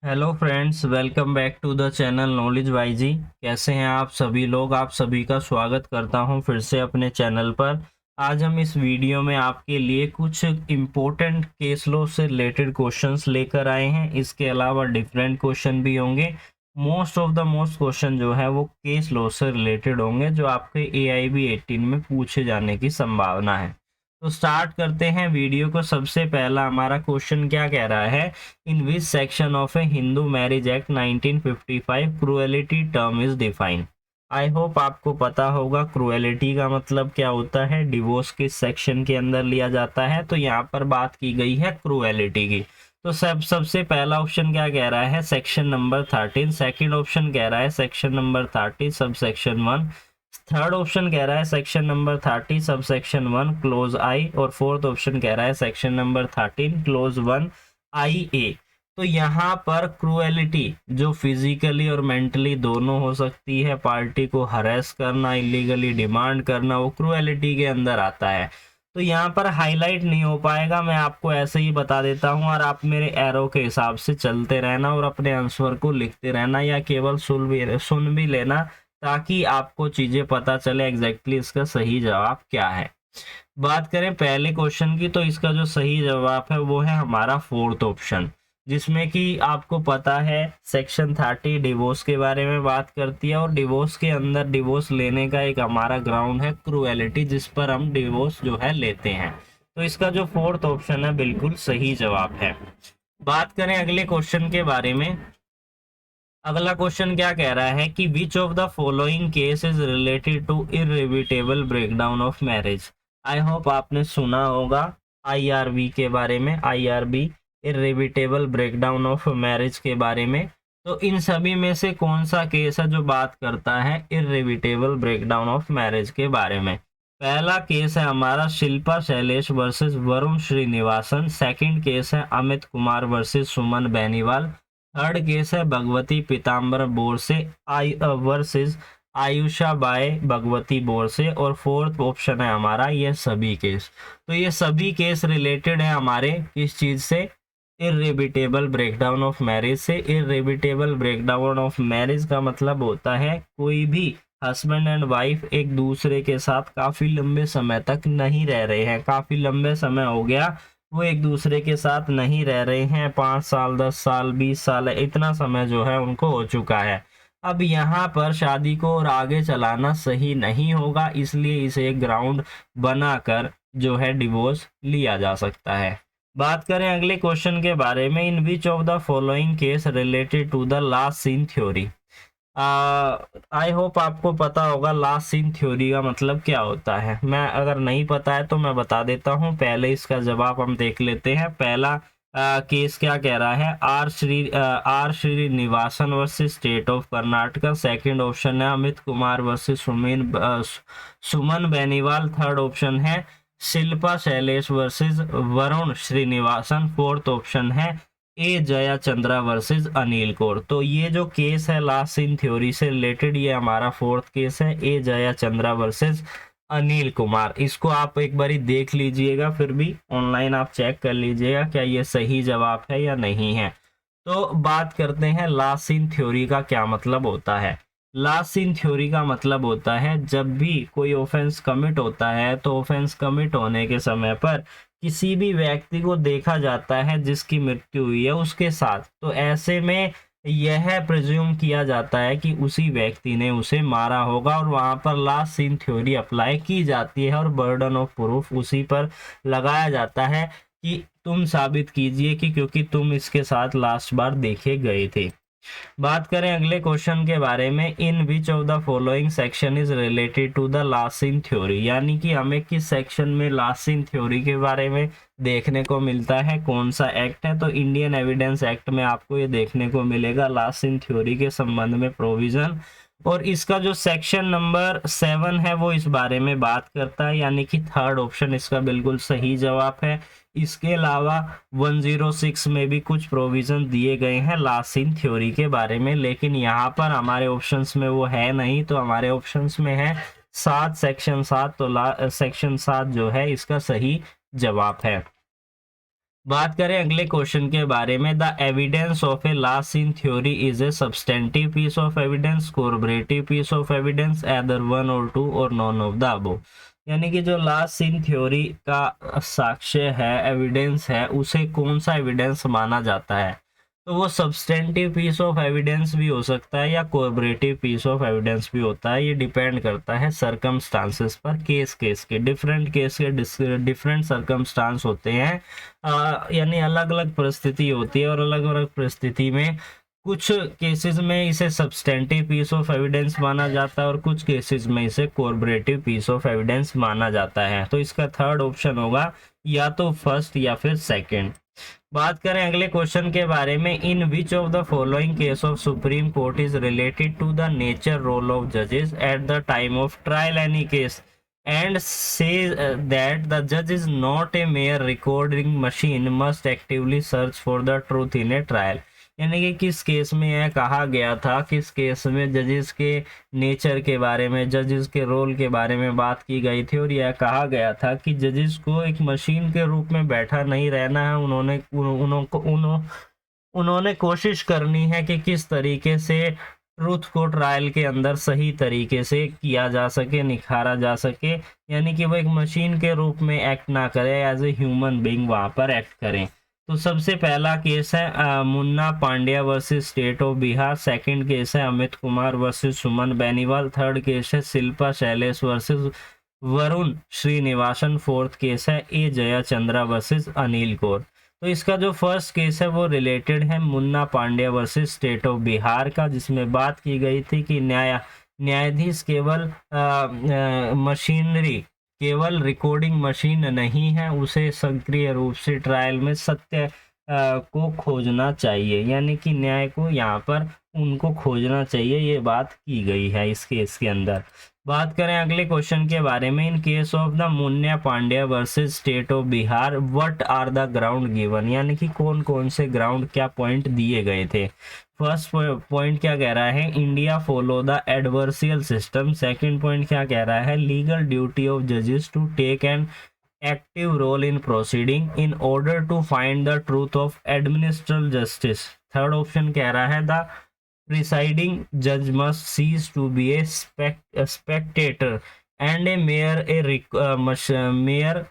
Hello friends, welcome back to the channel knowledge YG. कैसे हैं आप सभी लोग? आप सभी का स्वागत करता हूं फिर से अपने चैनल पर। आज हम इस वीडियो में आपके लिए कुछ इम्पोर्टेंट केस लॉ से रिलेटेड क्वेश्चंस लेकर आए हैं। इसके अलावा डिफरेंट क्वेश्चन भी होंगे। Most of the most question जो है वो केस लॉ से रिलेटेड होंगे, जो आपके AIB 18 में पूछे जाने की संभावना है। तो स्टार्ट करते हैं वीडियो को। सबसे पहला हमारा क्वेश्चन क्या कह रहा है? In which section of a Hindu Marriage Act 1955 cruelty term is defined. I hope आपको पता होगा क्रुएलिटी का मतलब क्या होता है, डिवोर्स किस सेक्शन के अंदर लिया जाता है। तो यहाँ पर बात की गई है क्रुएलिटी की। तो सबसे पहला ऑप्शन क्या कह रहा है? Section number 13। सेकंड ऑप्शन कह रहा है section number 30 sub section 1। Third option कह रहा है section number 30 sub section 1 close आई। और फोर्थ ऑप्शन कह रहा है सेक्शन नंबर 13 क्लोज 1 IA। तो यहाँ पर क्रूएलिटी जो फिजिकली और मेंटली दोनों हो सकती है, पार्टी को हरेस करना, इलीगली डिमांड करना, वो क्रूएलिटी के अंदर आता है। तो यहाँ पर हाईलाइट नहीं हो पाएगा, मैं आपको ऐसे ही बता देता हूँ और आप मेरे एरो के हिसाब से चलते रहना और अपने आंसर को लिखते रहना या केवल सुन भी लेना, ताकि आपको चीजें पता चले एग्जैक्टली इसका सही जवाब क्या है। बात करें पहले क्वेश्चन की, तो इसका जो सही जवाब है वो है हमारा फोर्थ ऑप्शन, जिसमें कि आपको पता है सेक्शन 30 डिवोर्स के बारे में बात करती है और डिवोर्स के अंदर डिवोर्स लेने का एक हमारा ग्राउंड है क्रूएलिटी, जिस पर हम डिवोर्स जो है लेते हैं। तो इसका जो फोर्थ ऑप्शन है बिल्कुल सही जवाब है। बात करें अगले क्वेश्चन के बारे में। अगला क्वेश्चन क्या कह रहा है कि which of the following case is related to irreversible breakdown of marriage. I hope आपने सुना होगा IRB के बारे में, IRB irreversible breakdown of marriage के बारे में। तो इन सभी में से कौन सा केस है जो बात करता है इररिवर्सिबल ब्रेकडाउन ऑफ मैरिज के बारे में? पहला केस है हमारा Shilpa Shailesh versus Varun Srinivasan. Second case है Amit Kumar versus Suman Beniwal. Third case है भगवती पीताम्बर बोरसे वर्सेस आयुषा बाई भगवती बोरसे। और फोर्थ ऑप्शन है हमारा ये सभी केस। तो ये सभी केस रिलेटेड है हमारे किस चीज से? इररिवर्सिबल ब्रेकडाउन ऑफ मैरिज से। इररिवर्सिबल ब्रेकडाउन ऑफ मैरिज का मतलब होता है कोई भी हस्बैंड एंड वाइफ एक दूसरे के साथ काफी लंबे समय तक नहीं रह रहे हैं, काफी लंबे समय हो गया वो एक दूसरे के साथ नहीं रह रहे हैं, 5 साल 10 साल 20 साल इतना समय जो है उनको हो चुका है। अब यहाँ पर शादी को और आगे चलाना सही नहीं होगा, इसलिए इसे एक ग्राउंड बनाकर जो है डिवोर्स लिया जा सकता है। बात करें अगले क्वेश्चन के बारे में। In which of the following case related to the last scene theory. I hope आपको पता होगा लास्ट सीन थ्योरी का मतलब क्या होता है। मैं अगर नहीं पता है तो मैं बता देता हूँ, पहले इसका जवाब हम देख लेते हैं। पहला केस क्या कह रहा है? R Srinivasan versus state of Karnataka. Second option है Amit Kumar versus Suman Beniwal. Third option है Shilpa Shailesh versus Varun Srinivasan. Fourth option है जया चंद्रा वर्सेस अनिल कौर। तो ये जो केस है लास्ट सीन थ्योरी से रिलेटेड, ये हमारा फोर्थ केस है जया चंद्रा वर्सेस अनिल कुमार। इसको आप एक बारी देख लीजिएगा, फिर भी ऑनलाइन आप चेक कर लीजिएगा क्या ये सही जवाब है या नहीं है। तो बात करते हैं लास्ट सीन थ्योरी का क्या मतलब होता है। लास्ट सीन थ्योरी का मतलब होता है जब भी कोई ऑफेंस कमिट होता है, तो ऑफेंस कमिट होने के समय पर किसी भी व्यक्ति को देखा जाता है जिसकी मृत्यु हुई है उसके साथ, तो ऐसे में यह प्रिज्यूम किया जाता है कि उसी व्यक्ति ने उसे मारा होगा और वहां पर लास्ट सीन थ्योरी अप्लाई की जाती है और बर्डन ऑफ प्रूफ उसी पर लगाया जाता है कि तुम साबित कीजिए कि क्योंकि तुम इसके साथ लास्ट बार देखे गए थे। बात करें अगले क्वेश्चन के बारे में। In which of the following section is related to the last scene theory, यानी कि हमें किस सेक्शन में लास्ट सीन थ्योरी के बारे में देखने को मिलता है, कौन सा एक्ट है? तो इंडियन एविडेंस एक्ट में आपको ये देखने को मिलेगा लास्ट सीन थ्योरी के संबंध में प्रोविजन। और इसका जो सेक्शन नंबर 7 है वो इस बारे में बात करता है, यानी कि थर्ड ऑप्शन इसका बिल्कुल सही जवाब है। इसके अलावा 106 में भी कुछ प्रोविजन दिए गए हैं लास्ट सीन थ्योरी के बारे में, लेकिन यहाँ पर हमारे ऑप्शंस में वो है नहीं। तो हमारे ऑप्शंस में है 7 सेक्शन 7। तो सेक्शन 7 जो है इसका सही जवाब है। बात करें अगले क्वेश्चन के बारे में, the evidence of a last scene theory is a substantive piece of evidence, corroborative piece of evidence, either one or two or none of the above. यानी कि जो लास्ट सीन थ्योरी का साक्ष्य है, एविडेंस है, उसे कौन सा एविडेंस माना जाता है? तो वो सब्सटेंटिव पीस ऑफ एविडेंस भी हो सकता है या कोरबरेटिव पीस ऑफ एविडेंस भी होता है। ये डिपेंड करता है सरकमस्टांसेस पर, केस के डिफरेंट केस के डिफरेंट सरकमस्टांस होते हैं। यानी अलग अलग परिस्थिति होती है और अलग अलग परिस्थिति में कुछ केसेस में इसे सब्सटेंटिव पीस ऑफ एविडेंस माना जाता है और कुछ केसेस में इसे कोरबरेटिव पीस ऑफ एविडेंस माना जाता है। तो इसका थर्ड ऑप्शन होगा या तो फर्स्ट या फिर सेकंड। बात करें अगले क्वेश्चन के बारे में, in which of the following case of Supreme Court is related to the nature role of जजेस at the time of trial any case and says that the judge is not a mere recording machine must actively search for the truth in a trial। यानी कि किस case में यह कहा गया था, किस केस में जजेस के नेचर के बारे में, जजेस के रोल के बारे में बात की गई थी और यह कहा गया था कि जजेस को एक मशीन के रूप में बैठा नहीं रहना है। उन्होंने कोशिश करनी है कि किस तरीके से ट्रूथ को ट्रायल के अंदर सही तरीके से किया जा सके, निखारा जा सके। यानी कि वो एक मशीन के रूप में एक्ट ना करे, एज ए ह्यूमन बीइंग वहां पर एक्ट करें। तो सबसे पहला केस है Munna Pandya versus state of Bihar, second case है Amit Kumar versus Suman Beniwal, third case है Shilpa Shailesh versus Varun Srinivasan, fourth case है ए जयाचंद्रा वर्सेस अनिल कौर। तो इसका जो फर्स्ट केस है वो रिलेटेड है Munna Pandya versus state of Bihar का, जिसमें बात की गई थी कि न्यायाधीश केवल मशीनरी, केवल रिकॉर्डिंग मशीन नहीं है, उसे सक्रिय रूप से ट्रायल में सत्य को खोजना चाहिए। यानी कि न्याय को यहाँ पर उनको खोजना चाहिए, ये बात की गई है इस केस के अंदर। बात करें अगले क्वेश्चन के बारे में, in case of the Munna Pandya versus state of Bihar what are the ground given. यानी कि कौन कौन से ग्राउंड, क्या पॉइंट दिए गए थे। फर्स्ट पॉइंट क्या कह रहा है, India follow the adversarial system. Second point क्या कह रहा है, लीगल ड्यूटी ऑफ जजेस to take an active role in proceeding in order to find the truth of administrative justice. Third option कह रहा है the presiding judge must cease to be a spectator and a mere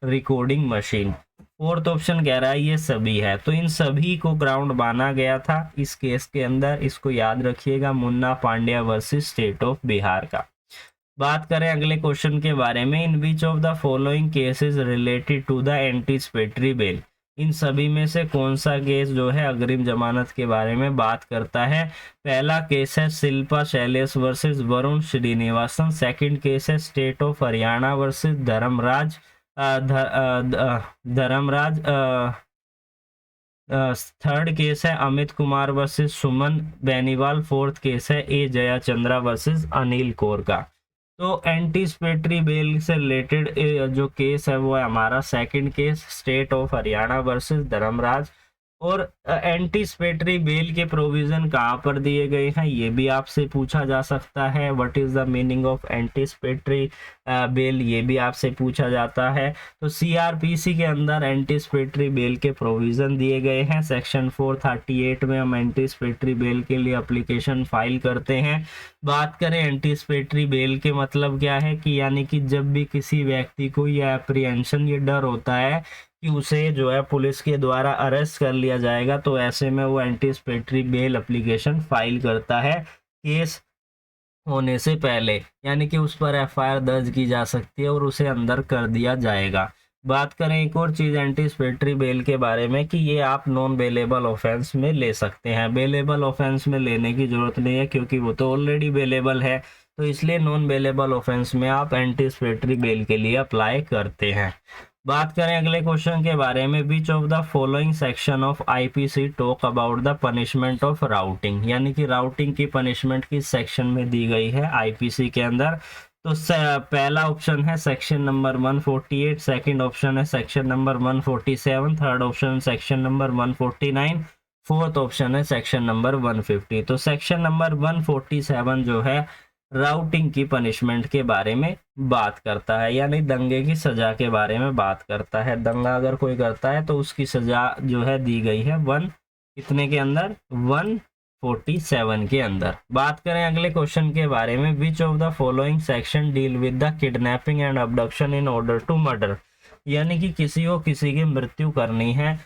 recording machine। Fourth option कह रहा है ये सभी है। तो इन सभी को ग्राउंड माना गया था इस केस के अंदर, इसको याद रखिएगा, Munna Pandya versus state of Bihar का। बात करें अगले क्वेश्चन के बारे में, in which of the following cases related to the anticipatory bail. इन सभी में से कौन सा केस जो है अग्रिम जमानत के बारे में बात करता है। पहला केस है Shilpa Shailesh versus Varun Srinivasan, second case है state of Haryana versus Dharmraj, third case है Amit Kumar versus Suman Beniwal, fourth case है ए जयाचंद्रा वर्सेस अनिल कौर का। तो एंटीसिपेटरी बेल से रिलेटेड जो केस है वो है हमारा second case, state of Haryana versus Dharmraj. और एंटीसिपेटरी बेल के प्रोविजन कहाँ पर दिए गए हैं ये भी आपसे पूछा जा सकता है। What is the meaning of anticipatory bail, ये भी आपसे पूछा जाता है। तो सीआरपीसी के अंदर एंटीसिपेटरी बेल के प्रोविजन दिए गए हैं। सेक्शन 438 में हम एंटीसिपेटरी बेल के लिए एप्लीकेशन फाइल करते हैं। बात करें एंटीसिपेटरी बेल के मतलब क्या है कि यानी कि जब भी किसी व्यक्ति को यह एप्रीहेंशन, ये डर होता है कि उसे जो है पुलिस के द्वारा अरेस्ट कर लिया जाएगा, तो ऐसे में वो एंटीसिपेटरी बेल एप्लीकेशन फाइल करता है केस होने से पहले। यानी कि उस पर एफआईआर दर्ज की जा सकती है और उसे अंदर कर दिया जाएगा। बात करें एक और चीज़ एंटीसिपेटरी बेल के बारे में कि ये आप नॉन बेलेबल ऑफेंस में ले सकते हैं। बेलेबल ऑफेंस में लेने की ज़रूरत नहीं है क्योंकि वो तो ऑलरेडी बेलेबल है, तो इसलिए नॉन बेलेबल ऑफेंस में आप एंटीसिपेटरी बेल के लिए अप्लाई करते हैं। बात करें अगले क्वेश्चन के बारे में, which of the following section of IPC talk about the punishment of routing. यानी कि राउटिंग की पनिशमेंट किस सेक्शन में दी गई है आईपीसी के अंदर। तो पहला ऑप्शन है सेक्शन नंबर 148, सेकंड ऑप्शन है section number 147, third option section number 149, fourth option है सेक्शन नंबर 150। तो सेक्शन नंबर 147 जो है राउटिंग की पनिशमेंट के बारे में बात करता है, यानी दंगे की सजा के बारे में बात करता है। दंगा अगर कोई करता है तो उसकी सजा जो है दी गई है कितने के अंदर, 147 के अंदर। बात करें अगले क्वेश्चन के बारे में, which of the following section deal with the kidnapping and abduction in order to murder, यानी कि किसी को किसी की मृत्यु करनी है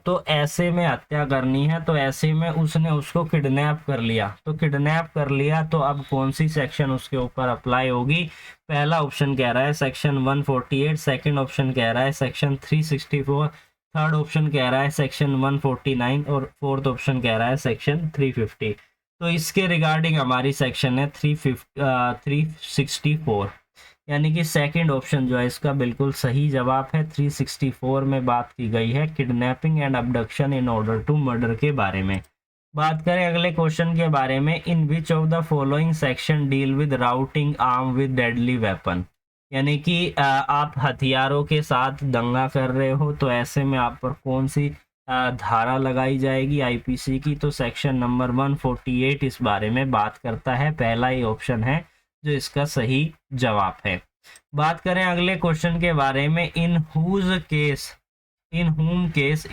तो ऐसे में हत्या करनी है, तो ऐसे में उसने उसको किडनैप कर लिया, तो किडनैप कर लिया तो अब कौन सी सेक्शन उसके ऊपर अप्लाई होगी। पहला ऑप्शन कह रहा है सेक्शन 148, सेकंड ऑप्शन कह रहा है सेक्शन 364, थर्ड ऑप्शन कह रहा है सेक्शन 149 और फोर्थ ऑप्शन कह रहा है सेक्शन 350। तो इसके रिगार्डिंग हमारी सेक्शन है 364, यानी कि सेकंड ऑप्शन जो है इसका बिल्कुल सही जवाब है। 364 में बात की गई है kidnapping and abduction in order to murder के बारे में। बात करें अगले क्वेश्चन के बारे में, in which of the following section deal with rioting arm with deadly weapon, यानी कि आप हथियारों के साथ दंगा कर रहे हो तो ऐसे में आप पर कौन सी धारा लगाई जाएगी आईपीसी की, तो सेक्शन नंबर 148 इस बारे में बात करता है। पहला ही ऑप्शन है जो इसका सही जवाब है। बात करें अगले क्वेश्चन के बारे में, इन whom case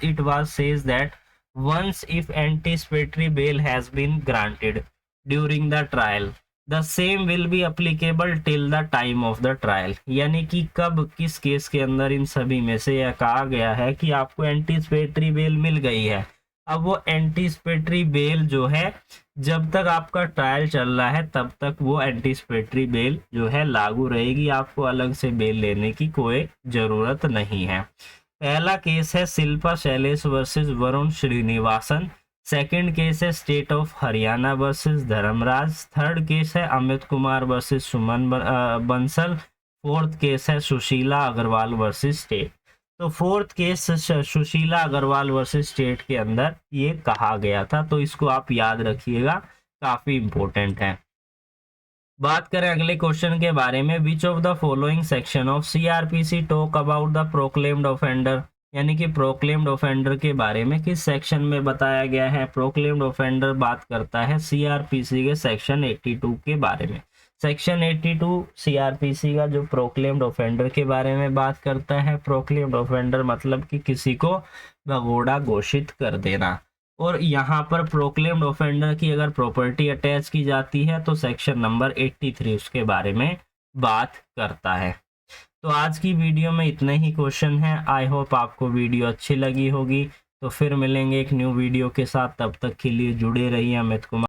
it was says that once if anticipatory bail has been granted during the trial the same will be applicable till the time of the trial, यानी कि कब किस केस के अंदर इन सभी में से यह कहा गया है कि आपको एंटीसिपेटरी बेल मिल गई है। अब वो एंटीसिपेटरी बेल जो है जब तक आपका ट्रायल चल रहा है तब तक वो एंटीसिपेटरी बेल जो है लागू रहेगी, आपको अलग से बेल लेने की कोई जरूरत नहीं है। पहला केस है Shilpa Shailesh versus Varun Srinivasan, second case है state of Haryana versus Dharmraj, third case है Amit Kumar versus Suman Bansal, fourth case है सुशीला अग्रवाल वर्सेस स्टेट। तो fourth case Sushila Agarwal versus state के अंदर ये कहा गया था, तो इसको आप याद रखिएगा, काफी इंपॉर्टेंट है। बात करें अगले क्वेश्चन के बारे में, which of the following section of CrPC talk about the proclaimed offender, यानी कि प्रोक्लेम्ड ऑफेंडर के बारे में किस सेक्शन में बताया गया है। प्रोक्लेम्ड ऑफेंडर बात करता है सीआरपीसी के सेक्शन 82 के बारे में। सेक्शन 82 सीआरपीसी का जो प्रोक्लेम्ड ऑफेंडर के बारे में बात करता है। प्रोक्लेम्ड ऑफेंडर मतलब कि किसी को भगोड़ा घोषित कर देना, और यहाँ पर प्रोक्लेम्ड ऑफेंडर की अगर प्रॉपर्टी अटैच की जाती है तो सेक्शन नंबर 83 उसके बारे में बात करता है। तो आज की वीडियो में इतने ही क्वेश्चन हैं। आई होप आपको वीडियो अच्छी लगी होगी। तो फिर मिलेंगे एक न्यू वीडियो के साथ, तब तक के लिए जुड़े रहिए अमित कुमार।